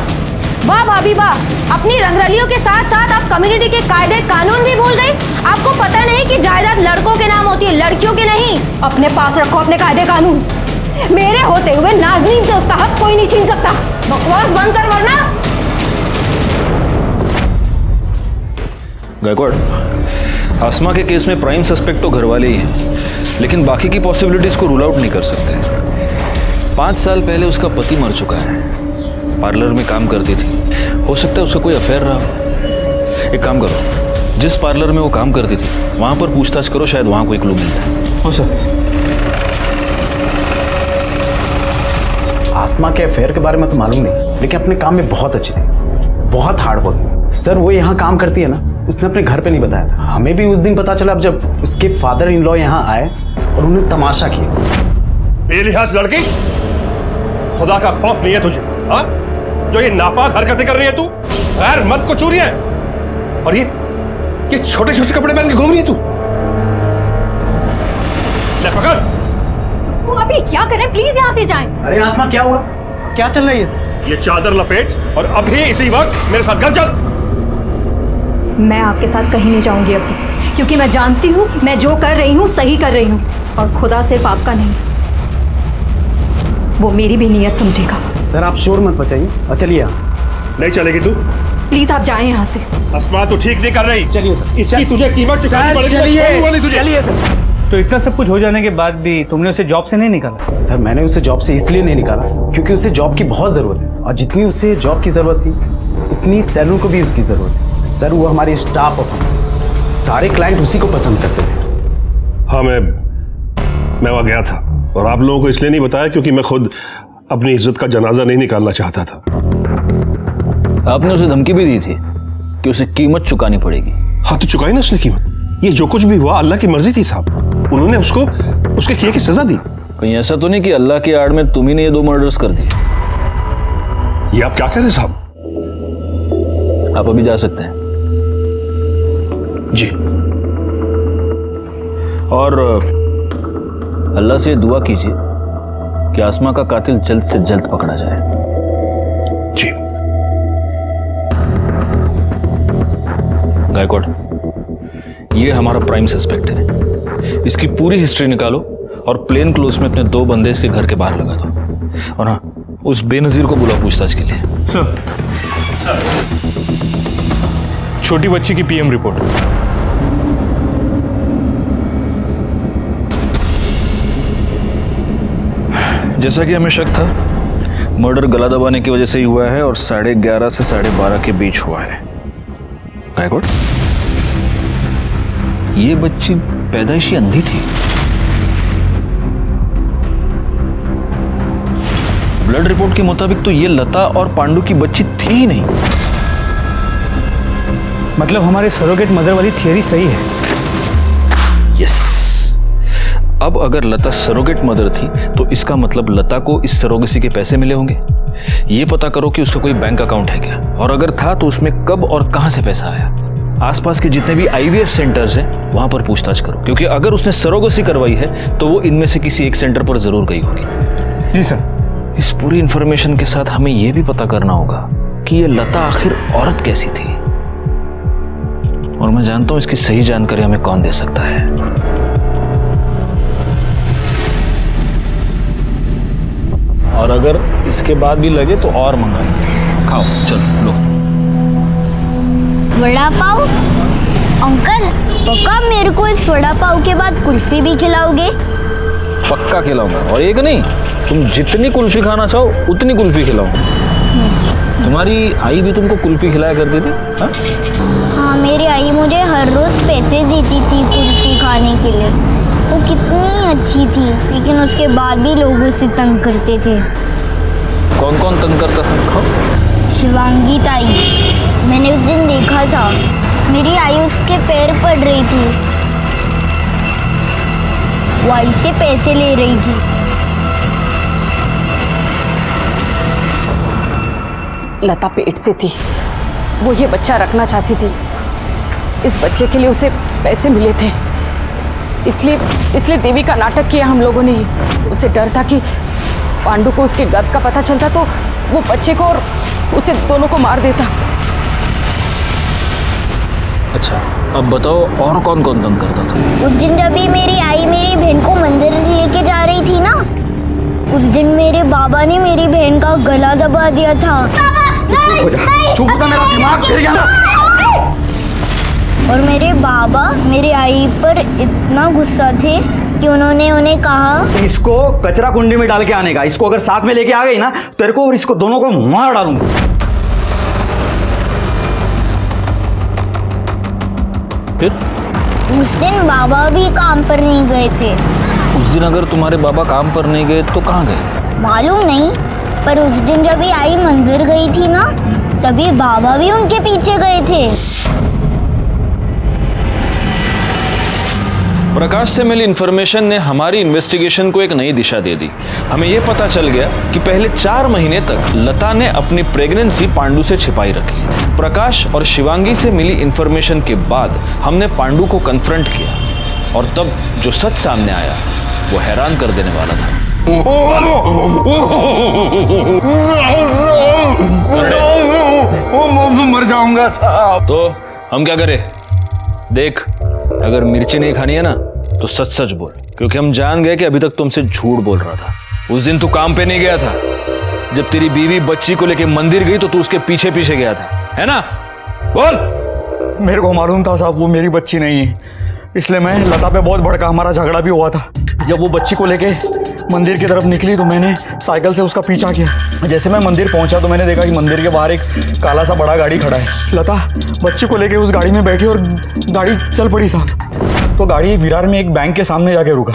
Speaker 8: वाह भाभी वाह, अपनी रंगरलियों के साथ साथ आप कम्युनिटी के कायदे कानून भी भूल गई। आपको पता नहीं कि जायदाद लड़कों के नाम होती है, लड़कियों के नहीं। अपने पास रखो अपने कायदे कानून। मेरे होते हुए नाज़नीन से उसका हक कोई नहीं छीन सकता। बकवास बंद कर वरना।
Speaker 1: गायकवाड़, आसमा के केस में प्राइम सस्पेक्ट तो घर वाले ही हैं, लेकिन बाकी की पॉसिबिलिटीज को रूल आउट नहीं कर सकते। 5 साल पहले उसका पति मर चुका है, पार्लर में काम करती थी, हो सकता है उसका कोई अफेयर रहा हो। एक काम करो, जिस पार्लर में वो काम करती थी वहां पर पूछताछ करो, शायद वहां कोई क्लू मिलता है।
Speaker 6: हो सर। आसमा के अफेयर के बारे में तो मालूम नहीं, लेकिन अपने काम में बहुत अच्छी थी, बहुत हार्ड वर्किंग। सर वो यहाँ काम करती है ना, उसने अपने घर पे नहीं बताया था। हमें भी उस दिन पता चला जब उसके फादर इन लॉ यहाँ आए और उन्हें तमाशा किया।
Speaker 14: बेलिहाज लड़की, खुदा का खौफ नहीं है तुझे? हाँ, जो ये नापाक हरकतें कर रही है तू, गैर मर्द को छू रही है, और ये छोटे छोटे कपड़े पहन के घूम रही है तू। ले पकड़।
Speaker 8: वो अभी क्या करें, प्लीज यहाँ से जाएं।
Speaker 6: अरे आसमा क्या हुआ, क्या चल रहा है?
Speaker 14: ये चादर लपेट और अभी इसी वक्त मेरे साथ घर चल।
Speaker 8: मैं आपके साथ कहीं नहीं जाऊंगी अब्बू, क्योंकि मैं जानती हूँ मैं जो कर रही हूँ सही कर रही हूँ, और खुदा सिर्फ आपका नहीं, वो मेरी भी नीयत समझेगा।
Speaker 6: सर आप शोर मत मचाइए और चलिए। आप
Speaker 14: नहीं चलेगी तू?
Speaker 8: प्लीज आप जाएं यहाँ से।
Speaker 14: आसमा तू ठीक नहीं कर रही।
Speaker 6: चलिए सर,
Speaker 14: इसकी तुझे कीमत चुकानी पड़ेगी।
Speaker 6: चलिए सर।
Speaker 15: तो इतना सब कुछ हो जाने के बाद भी तुमने उसे जॉब से नहीं निकाला?
Speaker 6: सर मैंने उसे जॉब से इसलिए नहीं निकाला क्योंकि उसे जॉब की बहुत ज़रूरत है, और जितनी उसे जॉब की ज़रूरत थी उतनी सैलून को भी उसकी ज़रूरत है। सर वो हमारे स्टाफ और सारे क्लाइंट उसी को पसंद करते थे।
Speaker 14: हाँ, मैं वहाँ गया था और आप लोगों को इसलिए नहीं बताया क्योंकि मैं खुद अपनी इज्जत का जनाजा नहीं निकालना चाहता था।
Speaker 1: आपने उसे धमकी भी दी थी कि उसे कीमत चुकानी पड़ेगी।
Speaker 14: हाँ तो चुकाई ना उसने कीमत। ये जो कुछ भी हुआ अल्लाह की मर्जी थी साहब, उन्होंने उसको उसके किए की सजा दी।
Speaker 1: कहीं ऐसा तो नहीं कि अल्लाह की आड़ में तुम ही ने ये 2 मर्डर्स कर दिए?
Speaker 14: ये आप क्या कह रहे हैं साहब?
Speaker 1: आप अभी जा सकते हैं
Speaker 14: जी।
Speaker 1: और अल्लाह से दुआ कीजिए कि आसमा का कातिल जल्द से जल्द पकड़ा जाए।
Speaker 14: जी।
Speaker 1: गायकवाड़, ये हमारा प्राइम सस्पेक्ट है। इसकी पूरी हिस्ट्री निकालो और प्लेन क्लोज में अपने 2 बंदे इसके घर के बाहर लगा दो। और हाँ, उस बेनजीर को बुलाओ पूछताछ के लिए।
Speaker 11: सर, छोटी बच्ची की पीएम रिपोर्ट।
Speaker 1: जैसा कि हमें शक था, मर्डर गला दबाने की वजह से ही हुआ है और 11:30 से 12:30 के बीच हुआ है। गायकवाड़, ये बच्ची पैदाइशी अंधी थी। ब्लड रिपोर्ट के मुताबिक तो ये लता और पांडु की बच्ची थी ही नहीं।
Speaker 15: मतलब हमारे सरोगेट मदर वाली थियरी सही है।
Speaker 1: यस। अब अगर लता सरोगेट मदर थी तो इसका मतलब लता को इस सरोगेसी के पैसे मिले होंगे। ये पता करो कि उसका कोई बैंक अकाउंट है क्या, और अगर था तो उसमें कब और कहां से पैसा आया। आसपास के जितने भी IVF सेंटर्स हैं वहां पर पूछताछ करो, क्योंकि अगर उसने सरोगेसी करवाई है तो वो इनमें से किसी एक सेंटर पर जरूर गई होगी।
Speaker 15: जी सर।
Speaker 1: इस पूरी इंफॉर्मेशन के साथ हमें यह भी पता करना होगा कि ये लता आखिर औरत कैसी थी, और मैं जानता हूं इसकी सही जानकारी हमें कौन दे सकता है। और अगर इसके बाद भी लगे तो और मंगाएंगे। खाओ, चलो लो।
Speaker 18: वड़ा पाव? अंकल पक्का मेरे को इस वड़ा पाव के बाद कुल्फी भी खिलाओगे?
Speaker 1: पक्का खिलाऊंगा, और एक नहीं, तुम जितनी कुल्फी खाना चाहो उतनी कुल्फी खिलाऊंगा। तुम्हारी आई भी तुमको कुल्फी खिलाया करती थी?
Speaker 18: हाँ, मेरी आई मुझे हर रोज पैसे देती थी कुल्फी खाने के लिए। वो कितनी अच्छी थी, लेकिन उसके बाद भी लोग उसे तंग करते थे।
Speaker 1: कौन कौन तंग करता था? खाओ।
Speaker 18: शिवांगी ताई, मैंने उस दिन देखा था, मेरी आई उसके पैर पड़ रही थी, वो आई से पैसे ले रही थी।
Speaker 4: लता पेट से थी, वो ये बच्चा रखना चाहती थी। इस बच्चे के लिए उसे पैसे मिले थे, इसलिए देवी का नाटक किया हम लोगों ने। उसे डर था कि पांडु को उसके गर्भ का पता चलता तो वो बच्चे को और उसे दोनों को मार देता।
Speaker 1: अच्छा, अब बताओ और कौन कौन तंग करता था?
Speaker 18: उस दिन जब भी मेरी आई मेरी बहन को मंदिर लेके जा रही थी ना, उस दिन मेरे बाबा ने मेरी बहन का गला दबा दिया था।
Speaker 2: चुप होता, मेरा दिमाग फिर गया ना।
Speaker 18: और मेरे बाबा मेरी आई पर इतना गुस्सा थे कि उन्होंने उन्हें कहा,
Speaker 2: इसको कचरा कुंडी में डाल के आने का, इसको अगर साथ में लेके आ गई ना तेरे को और इसको दोनों को मार डालूंगा।
Speaker 18: उस दिन बाबा भी काम पर नहीं गए थे।
Speaker 1: उस दिन अगर तुम्हारे बाबा काम पर नहीं गए तो कहाँ गए?
Speaker 18: मालूम नहीं, पर उस दिन जब भी आई मंदिर गई थी ना, तभी बाबा भी उनके पीछे गए थे।
Speaker 1: प्रकाश से मिली इन्फॉर्मेशन ने हमारी इन्वेस्टिगेशन को एक नई दिशा दे दी। हमें यह पता चल गया कि पहले 4 महीने तक लता ने अपनी प्रेगनेंसी पांडु से छिपाई रखी। प्रकाश और शिवांगी से मिली इन्फॉर्मेशन के बाद हमने पांडु को कन्फ्रंट किया, और तब जो सच सामने आया वो हैरान कर देने वाला था।
Speaker 11: मर जाऊंगा साहब।
Speaker 1: तो हम क्या करें? देख, अगर मिर्ची नहीं खानी है ना तो सच सच बोल, क्योंकि हम जान गए कि अभी तक तुमसे झूठ बोल रहा था। उस दिन तू काम पे नहीं गया था। जब तेरी बीवी बच्ची को लेके मंदिर गई तो तू उसके पीछे पीछे गया था, है ना? बोल।
Speaker 2: मेरे को मालूम था साहब वो मेरी बच्ची नहीं है, इसलिए मैं लता पे बहुत भड़का। हमारा झगड़ा भी हुआ था। जब वो बच्ची को लेके मंदिर की तरफ निकली तो मैंने साइकिल से उसका पीछा किया। जैसे मैं मंदिर पहुंचा तो मैंने देखा कि मंदिर के बाहर एक काला सा बड़ा गाड़ी खड़ा है। लता बच्ची को लेके उस गाड़ी में बैठी और गाड़ी चल पड़ी साहब। तो गाड़ी विरार में एक बैंक के सामने जाके रुका।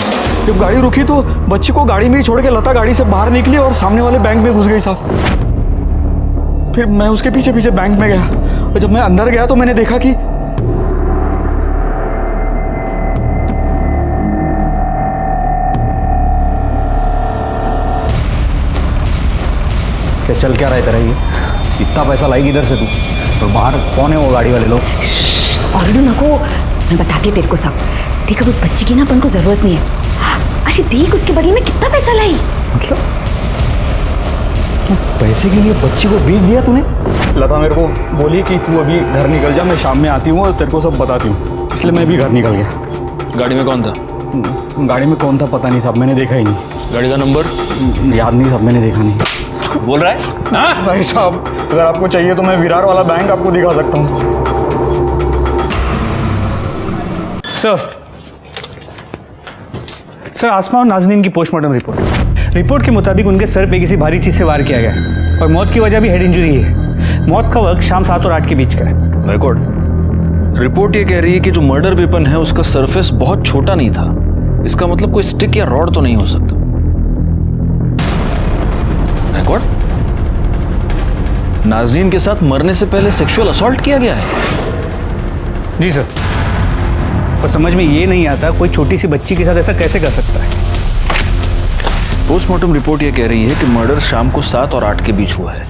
Speaker 2: जब गाड़ी रुकी तो बच्ची को गाड़ी में ही छोड़ के लता गाड़ी से बाहर निकली और सामने वाले बैंक में घुस गई साहब। फिर मैं उसके पीछे पीछे बैंक में गया, और जब मैं अंदर गया तो मैंने देखा कि क्या चल क्या रहा है तेरा? ये इतना पैसा लाएगी इधर से तू, और बाहर कौन है वो गाड़ी वाले लोग?
Speaker 8: और नको, मैं बताती तेरे को सब। देख, अब उस बच्ची की ना अपन को जरूरत नहीं है। अरे देख, उसके बदले में कितना पैसा लाई।
Speaker 2: मतलब पैसे के लिए बच्ची को बेच दिया तूने? लता मेरे को बोली कि तू अभी घर निकल जा, मैं शाम में आती हूँ और तेरे को सब बताती हूँ, इसलिए मैं भी घर निकल गया।
Speaker 1: गाड़ी में कौन था?
Speaker 2: गाड़ी में कौन था पता नहीं साहब, मैंने देखा ही नहीं।
Speaker 1: गाड़ी का नंबर
Speaker 2: याद नहीं साहब, मैंने देखा नहीं।
Speaker 1: बोल रहा है? हाँ?
Speaker 2: भाई साहब, अगर आपको चाहिए तो मैं विरार वाला बैंक आपको दिखा सकता हूँ।
Speaker 15: सर, आसमा और नाज़नीन की पोस्टमार्टम रिपोर्ट के मुताबिक उनके सर पे किसी भारी चीज से वार किया गया, और मौत की वजह भी हेड इंजरी है। मौत का वक्त शाम 7 और 8 के बीच का है।
Speaker 1: रिपोर्ट ये कह रही है कि जो मर्डर वेपन है उसका सरफेस बहुत छोटा नहीं था। इसका मतलब कोई स्टिक या रॉड तो नहीं हो सकता। रिकॉर्ड, नाज़नीन के साथ मरने से पहले सेक्सुअल असॉल्ट किया गया है।
Speaker 15: जी सर, और समझ में ये नहीं आता कोई छोटी सी बच्ची के साथ ऐसा कैसे कर सकता है।
Speaker 1: पोस्टमार्टम रिपोर्ट ये कह रही है कि मर्डर शाम को 7 और 8 के बीच हुआ है,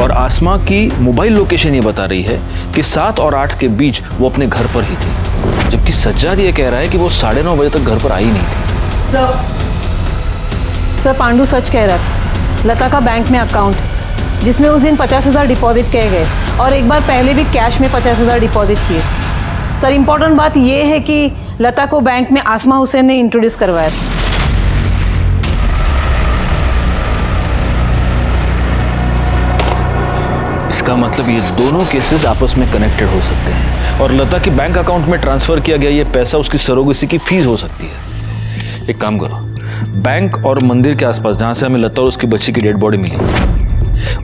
Speaker 1: और आसमा की मोबाइल लोकेशन ये बता रही है कि 7 और 8 के बीच वो अपने घर पर ही थी, जबकि सज्जाद ये कह रहा है कि वो 9:30 बजे तक घर पर आई नहीं थी।
Speaker 10: सर, पांडु सच कह रहा था। लता का बैंक में अकाउंट, जिसमें उस दिन 50,000 डिपॉजिट किए गए और एक बार पहले भी कैश में 50,000 डिपॉजिट किए। सर इम्पोर्टेंट बात यह है कि लता को बैंक में आसमा हुसैन ने इंट्रोड्यूस करवाया था।
Speaker 1: इसका मतलब ये दोनों केसेस आपस में कनेक्टेड हो सकते हैं और लता की बैंक अकाउंट में ट्रांसफर किया गया ये पैसा उसकी सरोगेसी की फीस हो सकती है। एक काम करो, बैंक और मंदिर के आसपास जहां से हमें लता और उसकी बच्ची की डेड बॉडी मिली,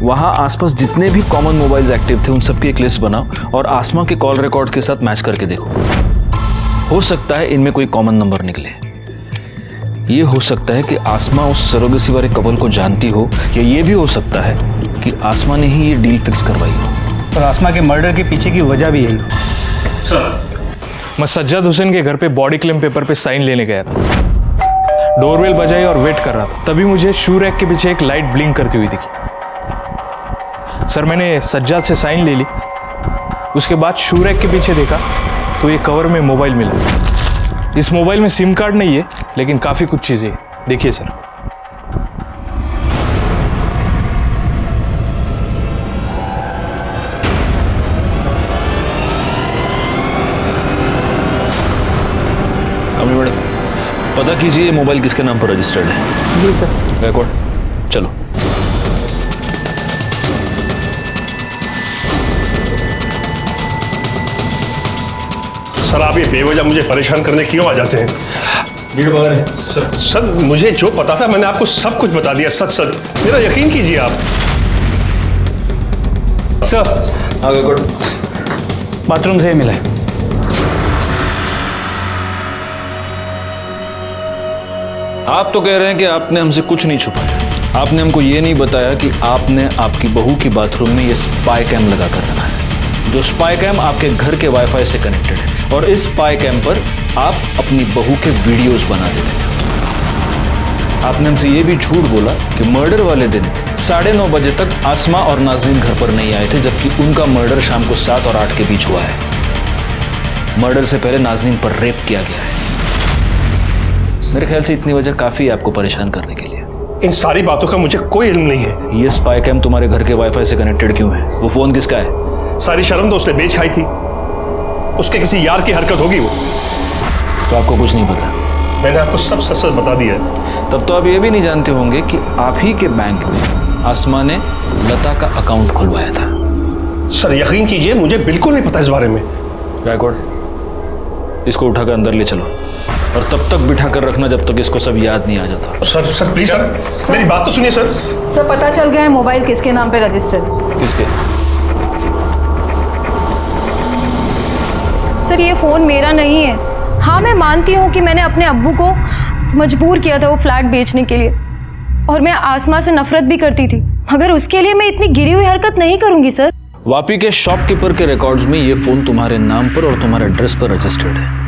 Speaker 1: वहां आसपास जितने भी कॉमन मोबाइल्स एक्टिव थे उन सबकी एक लिस्ट बनाओ और आसमा के कॉल रिकॉर्ड के साथ मैच करके देखो। हो सकता है इनमें कोई कॉमन नंबर निकले। ये हो सकता है कि आसमा उस सरोगेसी वाले कपल को जानती हो या ये भी हो सकता है कि आसमा ने ही ये डील फिक्स करवाई हो।
Speaker 15: और आसमा के मर्डर के पीछे की वजह भी यही हो।
Speaker 11: सर, मैं सज्जाद हुसैन के घर पे बॉडी क्लेम पेपर पे साइन लेने गया था। डोरबेल बजाई और वेट कर रहा था, तभी मुझे शू रैक के पीछे एक लाइट ब्लिंक करती हुई दिखी। सर मैंने सज्जाद से साइन ले ली, उसके बाद शू रैक के पीछे देखा तो ये कवर में मोबाइल मिला। इस मोबाइल में सिम कार्ड नहीं है लेकिन काफ़ी कुछ चीज़ें। देखिए सर,
Speaker 1: अम्मी मैडम पता कीजिए ये मोबाइल किसके नाम पर रजिस्टर्ड है।
Speaker 10: जी सर।
Speaker 1: बैकवर्ड चलो।
Speaker 14: सर आप ये बेवजह मुझे परेशान करने क्यों आ जाते हैं? सर मुझे जो पता था मैंने आपको सब कुछ बता दिया, सच सच मेरा यकीन कीजिए आप।
Speaker 15: सर
Speaker 1: आगे गुड,
Speaker 15: बाथरूम से मिला है।
Speaker 1: आप तो कह रहे हैं कि आपने हमसे कुछ नहीं छुपाया। आपने हमको ये नहीं बताया कि आपने आपकी बहू की बाथरूम में ये स्पाई कैम लगा कर रखा है, जो स्पाई कैम आपके घर के वाईफाई से कनेक्टेड है और इस स्पाई कैम पर आप अपनी बहू के वीडियोस बनाते थे। आपने हमसे ये भी झूठ बोला कि मर्डर वाले दिन 9:30 बजे तक आसमा और नाज़रीन घर पर नहीं आए थे, जबकि उनका मर्डर शाम को 7 और 8 के बीच हुआ है। मर्डर से पहले नाज़रीन पर रेप किया गया है। मेरे ख्याल से इतनी वजह काफ़ी है आपको परेशान करने के लिए।
Speaker 14: इन सारी बातों का मुझे कोई इल्म नहीं है।
Speaker 1: ये स्पाई कैम तुम्हारे घर के वाईफाई से कनेक्टेड क्यों है? वो फोन किसका है?
Speaker 14: सारी शर्म तो उसने बेच खाई थी, उसके किसी यार की हरकत होगी वो।
Speaker 1: तो आपको कुछ नहीं पता?
Speaker 14: मैंने आपको सब सच सच बता दिया है।
Speaker 1: तब तो आप ये भी नहीं जानते होंगे कि आप ही के बैंक में आसमा ने लता का अकाउंट खुलवाया था।
Speaker 14: सर यकीन कीजिए मुझे बिल्कुल नहीं पता इस बारे में।
Speaker 1: बैकवर्ड, इसको उठाकर अंदर ले चलो और तब तक बिठा कर रखना जब तक इसको सब याद नहीं आ जाता।
Speaker 14: सर प्लीज सर, मेरी बात तो सुनिए सर।
Speaker 10: सर पता चल गया है मोबाइल किसके नाम पे रजिस्टर्ड है।
Speaker 1: किसके?
Speaker 8: सर ये फ़ोन मेरा नहीं है। हाँ मैं मानती हूँ कि मैंने अपने अब्बू को मजबूर किया था वो फ्लैट बेचने के लिए, और मैं आसमा से नफरत भी करती थी, मगर उसके लिए मैं इतनी गिरी हुई हरकत नहीं करूँगी सर।
Speaker 1: वापी के शॉपकीपर के रिकॉर्ड्स में ये फ़ोन तुम्हारे नाम पर और तुम्हारे एड्रेस पर रजिस्टर्ड है।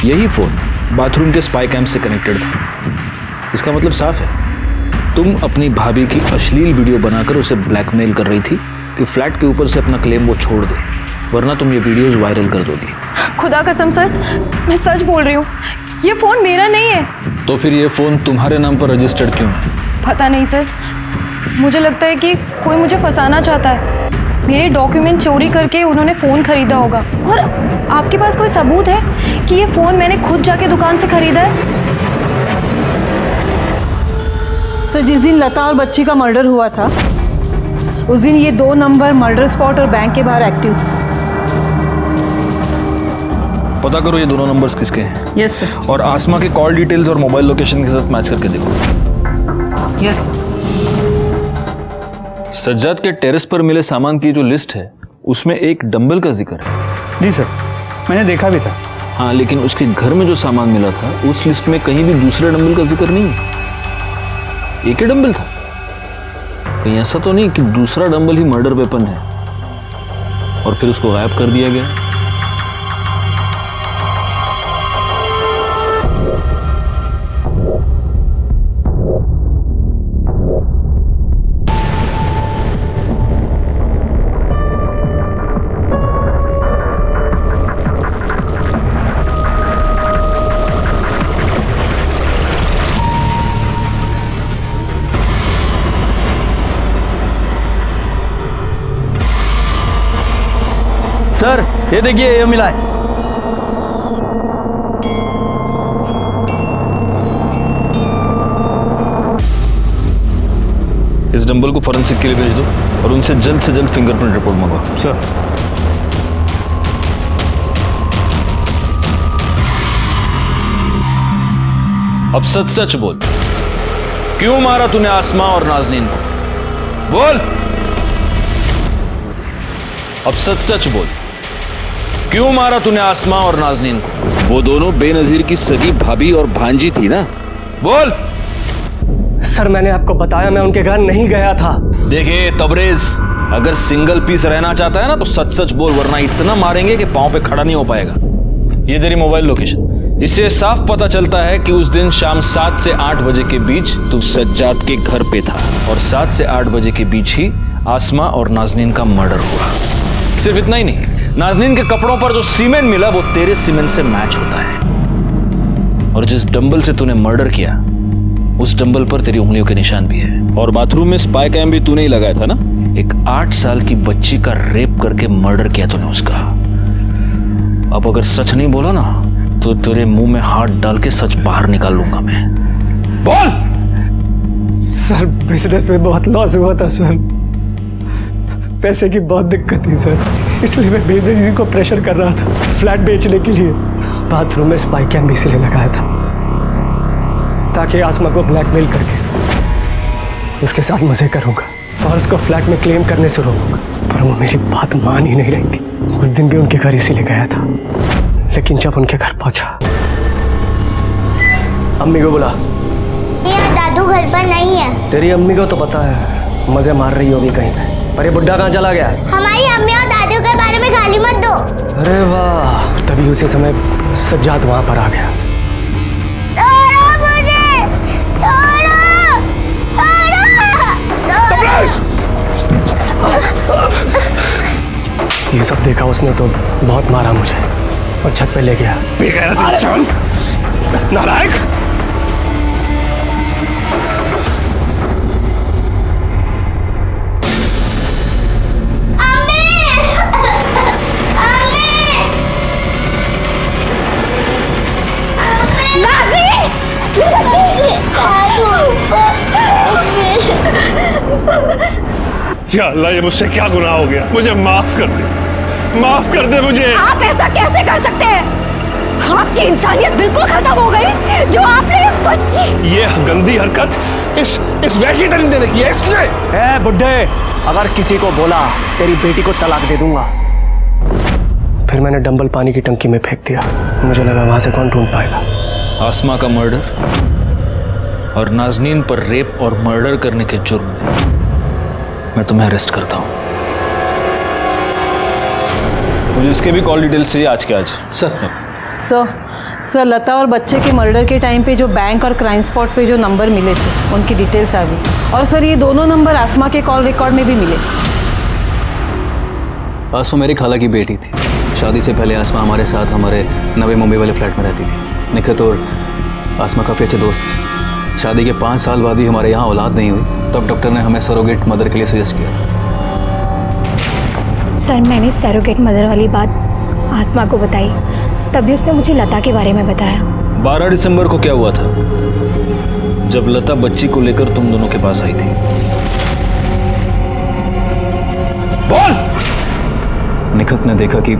Speaker 1: यही फ़ोन बाथरूम के स्पाई कैम से कनेक्टेड था। इसका मतलब साफ है, तुम अपनी भाभी की अश्लील वीडियो बनाकर उसे ब्लैकमेल कर रही थी कि फ्लैट के ऊपर से अपना क्लेम वो छोड़ दे, वरना तुम ये वीडियोस वायरल कर दोगी।
Speaker 8: खुदा कसम सर, मैं सच बोल रही हूँ, ये फ़ोन मेरा नहीं है।
Speaker 1: तो फिर ये फ़ोन तुम्हारे नाम पर रजिस्टर्ड क्यों है?
Speaker 8: पता नहीं सर, मुझे लगता है कि कोई मुझे फंसाना चाहता है। मेरे डॉक्यूमेंट चोरी करके उन्होंने फ़ोन खरीदा होगा। और आपके पास कोई सबूत है कि ये फ़ोन मैंने खुद जाके दुकान से खरीदा है?
Speaker 10: सर जिस दिन लता और बच्ची का मर्डर हुआ था उस दिन ये 2 नंबर मर्डर स्पॉट और बैंक के बाहर एक्टिव थे।
Speaker 1: पता करो ये दोनों नंबर्स किसके हैं।
Speaker 10: Yes sir.
Speaker 1: और आसमा के कॉल डिटेल्स और मोबाइल लोकेशन के साथ मैच करके देखो।
Speaker 10: Yes sir.
Speaker 1: सज्जाद के टेरेस पर मिले सामान की जो लिस्ट है उसमें एक डंबल का जिक्र है।
Speaker 15: जी सर, मैंने देखा भी था।
Speaker 1: हाँ, लेकिन उसके घर में जो सामान मिला था उस लिस्ट में कहीं भी दूसरे डंबल का जिक्र नहीं है। एक ही डंबल था। कहीं ऐसा तो नहीं कि दूसरा डंबल ही मर्डर वेपन है और फिर उसको गायब कर दिया गया?
Speaker 6: सर ये देखिए ये मिला है।
Speaker 1: इस डंबल को फॉरेंसिक के लिए भेज दो और उनसे जल्द से जल्द फिंगरप्रिंट रिपोर्ट मंगवाओ।
Speaker 11: सर।
Speaker 1: अब सच सच बोल, क्यों मारा तूने आसमा और नाजनीन को? बोल। अब सच सच बोल, क्यों मारा तूने आसमा और नाजनीन को? वो दोनों बेनजीर की सगी भाभी और भांजी थी ना? बोल।
Speaker 19: सर मैंने आपको बताया मैं उनके घर नहीं गया था।
Speaker 1: देखिए तबरेज, अगर सिंगल पीस रहना चाहता है ना तो सच सच बोल, वरना इतना मारेंगे कि पांव पे खड़ा नहीं हो पाएगा। ये तेरी मोबाइल लोकेशन, इससे साफ पता चलता है कि उस दिन शाम 7 से 8 बजे के बीच तू सज्जाद के घर पे था और 7 से 8 बजे के बीच ही आसमा और नाजनीन का मर्डर हुआ। सिर्फ इतना ही नहीं, नाजनीन के कपड़ों पर जो सीमेंट मिला वो तेरे सीमेंट से मैच होता है और जिस डंबल से तूने मर्डर किया उस डंबल पर तेरी उंगलियों के निशान भी है। और बाथरूम में स्पाई कैम भी तूने ही लगाया था ना? एक 8 साल की बच्ची का रेप करके मर्डर किया तूने उसका। अब अगर सच नहीं बोला ना तो तेरे मुंह में हाथ डाल के सच बाहर निकाल लूंगा मैं। बोल।
Speaker 19: सर बिजनेस में बहुत लॉस हुआ था सर, पैसे की बहुत दिक्कत थी सर, इसलिए मैं बेदर जी को प्रेशर कर रहा था फ्लैट बेचने के लिए। बाथरूम में स्पाई कैम भी इसलिए लगाया था ताकि आसमा को ब्लैकमेल करके उसके साथ मजे करूंगा और उसको फ्लैट में क्लेम करने से रोकूंगा, पर वो मेरी बात मान ही नहीं रही थी। उस दिन भी उनके घर इसीलिए गया था, लेकिन जब उनके घर पहुंचा अम्मी को बुला।
Speaker 18: दादू घर पर नहीं है।
Speaker 19: तेरी अम्मी को तो पता है मजे मार रही होगी कहीं पे, पर ये बुड्ढा कहाँ चला गया?
Speaker 18: हमारी अम्मी और दादू के बारे में गाली मत दो।
Speaker 19: अरे वाह, तभी उसी समय सज्जाद वहां पर आ गया। ये सब देखा उसने तो बहुत मारा मुझे और छत पे ले गया।
Speaker 14: बेगैरत इंसान, नालायक। या अल्लाह, ये मुझसे क्या गुनाह हो गया? मुझे माफ कर दे, माफ कर दे मुझे।
Speaker 8: आप ऐसा कैसे कर सकते हैं? आपकी इंसानियत बिल्कुल खत्म हो गई जो आपने बच्ची।
Speaker 14: ये गंदी हरकत इस वैशी दरिंदे ने की है इसने।
Speaker 19: ए बुड्ढे, अगर किसी को बोला तेरी बेटी को तलाक दे दूंगा। फिर मैंने डंबल पानी की टंकी में फेंक दिया, मुझे लगा वहां से कौन ढूंढ पाएगा।
Speaker 1: आसमा का मर्डर और नाजनीन पर रेप और मर्डर करने के जुर्म में मैं तुम्हें अरेस्ट करता हूं। मुझे इसके भी कॉल डिटेल्स चाहिए आज के आज।
Speaker 10: सर लता और बच्चे के मर्डर के टाइम पे जो बैंक और क्राइम स्पॉट पे जो नंबर मिले थे उनकी डिटेल्स आ गई। और सर ये दोनों नंबर आसमा के कॉल रिकॉर्ड में भी मिले।
Speaker 20: आसमा मेरी खाला की बेटी थी। शादी से पहले आसमा हमारे साथ हमारे नवे मुंबई वाले फ्लैट में रहती थी। निखत और आसमा काफ़ी अच्छे दोस्त थे। शादी के 5 साल बाद भी हमारे यहाँ औलाद नहीं हुई, तब डॉक्टर ने हमें सरोगेट मदर के लिए सजेस्ट किया।
Speaker 8: सर मैंने सरोगेट मदर वाली बात आसमा को बताई, तभी उसने मुझे लता के बारे में बताया।
Speaker 1: 12 दिसंबर को क्या हुआ था जब लता बच्ची को लेकर तुम दोनों के पास आई थी? बोल।
Speaker 20: निखत ने देखा कि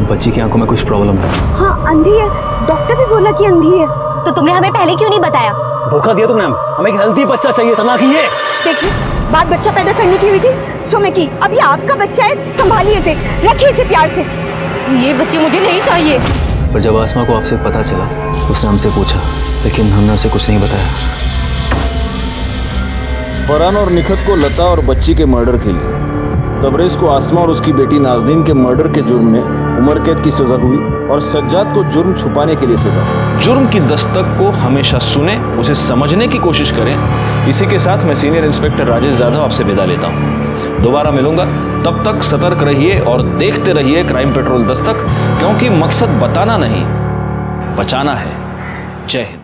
Speaker 20: बच्ची की आंखों में कुछ प्रॉब्लम है।
Speaker 8: हाँ अंधी है, डॉक्टर भी बोला कि अंधी है। तो तुमने हमें पहले क्यों नहीं बताया?
Speaker 19: धोखा दिया तुमने हमें एक हेल्दी बच्चा चाहिए था ना कि ये।
Speaker 16: देखिए बात बच्चा पैदा करने की हुई थी सो मैं की। अब ये आपका बच्चा है, संभालिए इसे, रखिए इसे प्यार से।
Speaker 8: ये बच्चे मुझे नहीं चाहिए।
Speaker 20: पर जब आसमा को आपसे पता चला तो उसने हमसे पूछा, लेकिन हमने उसे कुछ नहीं बताया।
Speaker 1: फरहान और निखत को लता और बच्ची के मर्डर के लिए, तबरेज को आसमा और उसकी बेटी नाजनीन के मर्डर के जुर्म में उम्र कैद की सजा हुई और सज्जाद को जुर्म छुपाने के लिए सजा। जुर्म की दस्तक को हमेशा सुने, उसे समझने की कोशिश करें। इसी के साथ मैं सीनियर इंस्पेक्टर राजेश यादव आपसे विदा लेता हूं। दोबारा मिलूंगा, तब तक सतर्क रहिए और देखते रहिए क्राइम पेट्रोल दस्तक, क्योंकि मकसद बताना नहीं बचाना है। जय हिंद।